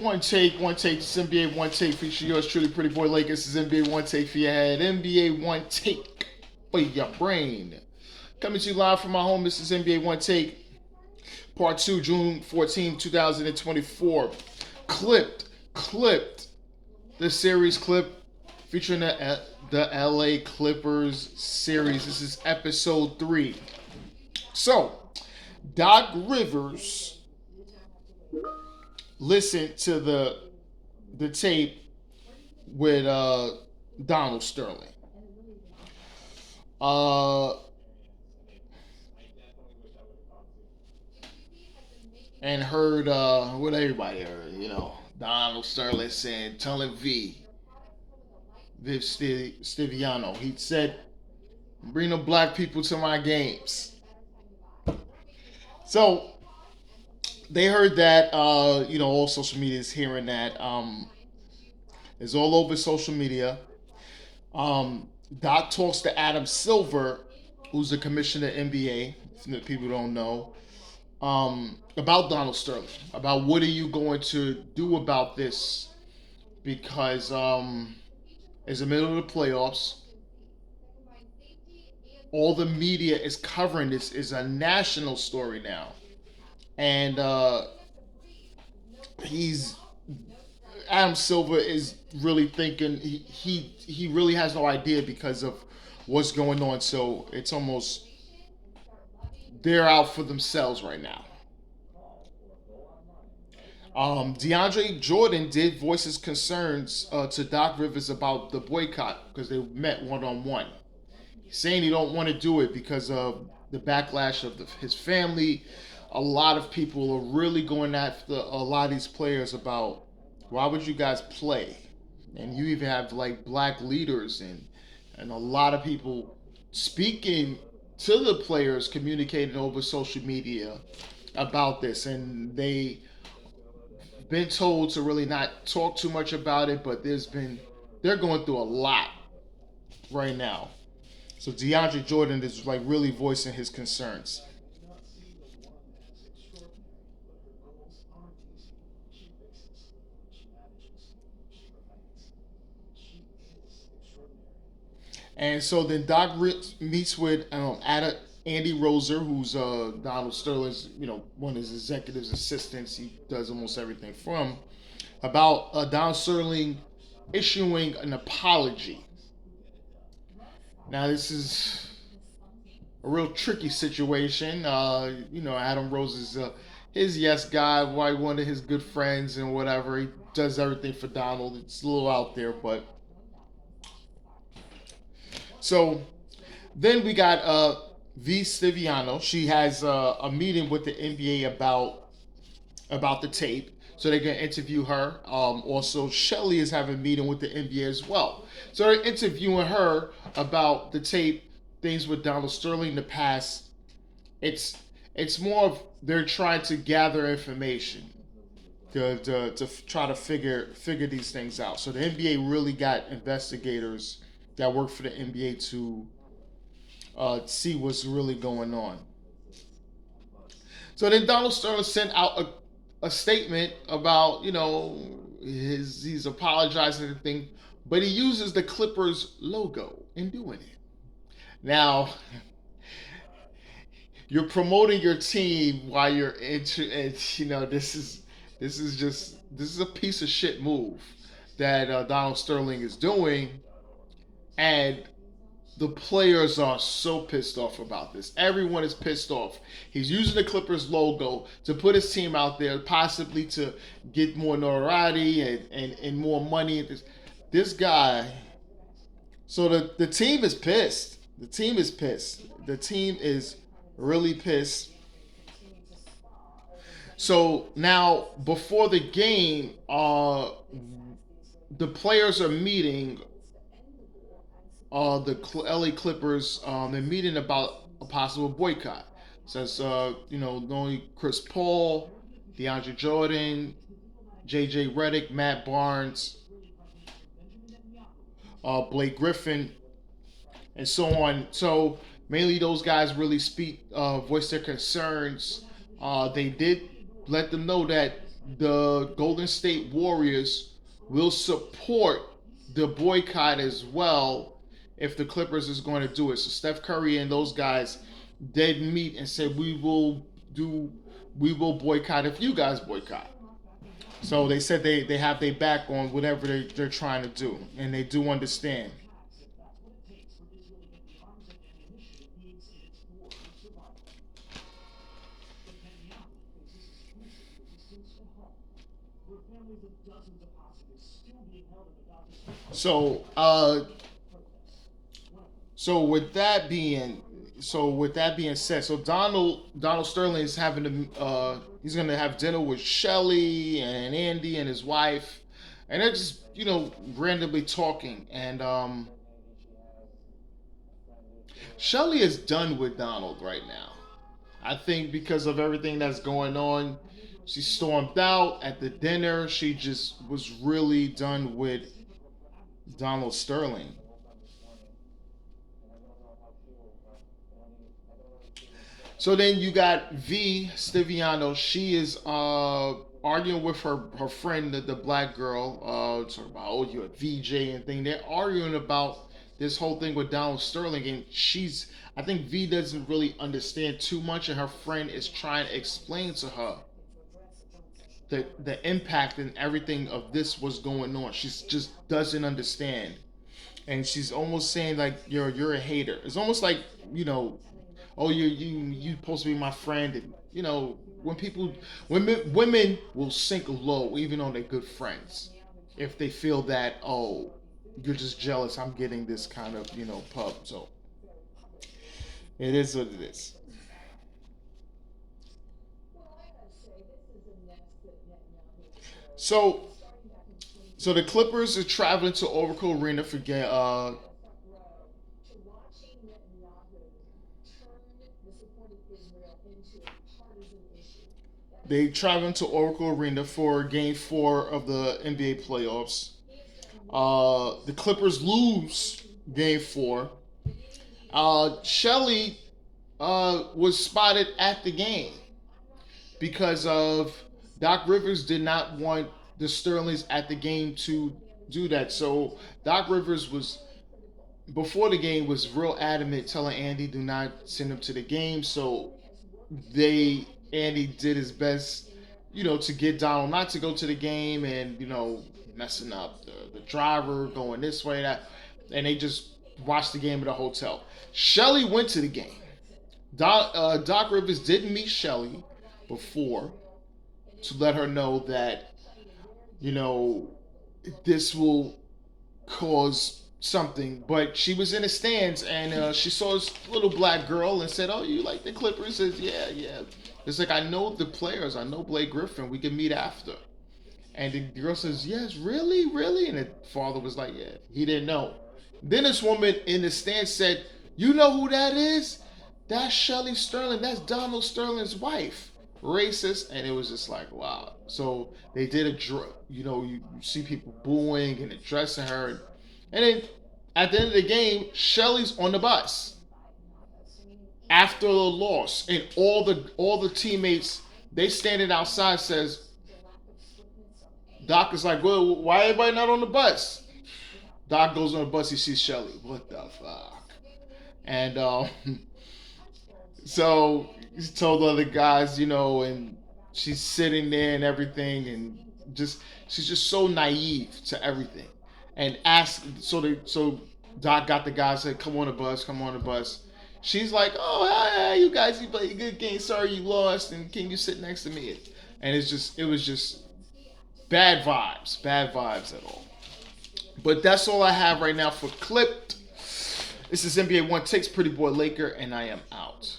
One take, this is NBA One Take feature yours truly, Pretty Boy Lakers. This is NBA One Take for your head. NBA One Take for your brain. Coming to you live from my home. This is NBA One Take, Part 2, June 14, 2024. Clipped. The series clip featuring the LA Clippers series. This is episode 3. So, Doc Rivers listened to the tape with Donald Sterling. Uh, and heard what everybody heard, Donald Sterling saying, telling Viv Stiviano, he said, bring the black people to my games. So they heard that, all social media is hearing that. It's all over social media. Doc talks to Adam Silver, who's the commissioner of NBA, if people don't know, about Donald Sterling, about what are you going to do about this, because it's the middle of the playoffs. All the media is covering this. Is a national story now, and he's Adam Silver is really thinking he really has no idea because of what's going on. So it's almost they're out for themselves right now. DeAndre Jordan did voice his concerns to Doc Rivers about the boycott because they met one on one, saying he don't want to do it because of the backlash of his family. A lot of people are really going after a lot of these players about why would you guys play, and you even have like black leaders and a lot of people speaking to the players, communicating over social media about this, and been told to really not talk too much about it, but they're going through a lot right now. So DeAndre Jordan is like really voicing his concerns. And so then meets with Andy Roser, who's Donald Sterling's, one of his executives assistants. He does almost everything from about Donald Sterling issuing an apology. Now this is a real tricky situation. Adam Rose is his yes guy, one of his good friends and whatever. He does everything for Donald. It's a little out there, but so then we got V Stiviano. She has a meeting with the NBA about the tape. So they're going to interview her. Also, Shelly is having a meeting with the NBA as well. So they're interviewing her about the tape, things with Donald Sterling in the past. It's it's more of they're trying to gather information to try to figure these things out. So the NBA really got investigators that work for the NBA to see what's really going on. So then Donald Sterling sent out a statement about he's apologizing and everything, but he uses the Clippers logo in doing it. Now you're promoting your team while you're into it. This is a piece of shit move that Donald Sterling is doing, and the players are so pissed off about this. Everyone is pissed off. He's using the Clippers logo to put his team out there, possibly to get more notoriety and more money. This guy. So the team is pissed. The team is pissed. The team is really pissed. So now before the game, the players are meeting the LA Clippers. They're meeting about a possible boycott. Says not only Chris Paul, DeAndre Jordan, JJ Redick, Matt Barnes, Blake Griffin, and so on. So mainly those guys really voice their concerns. They did let them know that the Golden State Warriors will support the boycott as well if the Clippers is going to do it. So Steph Curry and those guys did meet and said do we will boycott if you guys boycott. So they said they have their back on whatever they're trying to do, and they do understand. So so with that being with that being said, so Donald Sterling is having to he's gonna have dinner with Shelly and Andy and his wife, and they're just randomly talking, and Shelly is done with Donald right now. I think because of everything that's going on, she stormed out at the dinner. She just was really done with Donald Sterling. So then you got V Stiviano. She is arguing with her friend, the black girl. Talking about, oh, you're a VJ and thing. They're arguing about this whole thing with Donald Sterling, and I think V doesn't really understand too much, and her friend is trying to explain to her the impact and everything of this was going on. She just doesn't understand, and she's almost saying like you're a hater. It's almost like you know oh you supposed to be my friend, and when people women will sink low even on their good friends if they feel that, oh, you're just jealous I'm getting this kind of pub. So it is what it is. So the Clippers are traveling to Oracle Arena for game. They traveling to Oracle Arena for Game 4 of the NBA playoffs. The Clippers lose Game 4. Shelly was spotted at the game because of Doc Rivers did not want the Sterlings at the game to do that. So Doc Rivers was before the game was real adamant telling Andy do not send him to the game. So they Andy did his best, to get Donald not to go to the game, and messing up the driver going this way that, and they just watched the game at a hotel. Shelly went to the game. Doc Rivers didn't meet Shelly before to let her know that you know this will cause something. But she was in the stands, and she saw this little black girl and said, "Oh, you like the Clippers?" Says, "Yeah, yeah." It's like, I know the players. I know Blake Griffin. We can meet after. And the girl says, "Yes, really, really." And the father was like, "Yeah." He didn't know. Then this woman in the stand said, "You know who that is? That's Shelly Sterling. That's Donald Sterling's wife." Racist. And it was just like, wow. So they did you see people booing and addressing her. And then at the end of the game, Shelly's on the bus after the loss, and all the teammates, they standing outside, says, Doc is like, "Well, why everybody not on the bus?" Doc goes on the bus, he sees Shelly. What the fuck? And so he told the other guys, and she's sitting there and everything, and just she's just so naive to everything. And so Doc got the guy, said, "Come on the bus, come on the bus." She's like, "Oh, hi, you guys, you played a good game. Sorry you lost, and can you sit next to me?" And it was just bad vibes at all. But that's all I have right now for Clipped. This is NBA One Takes, Pretty Boy Laker, and I am out.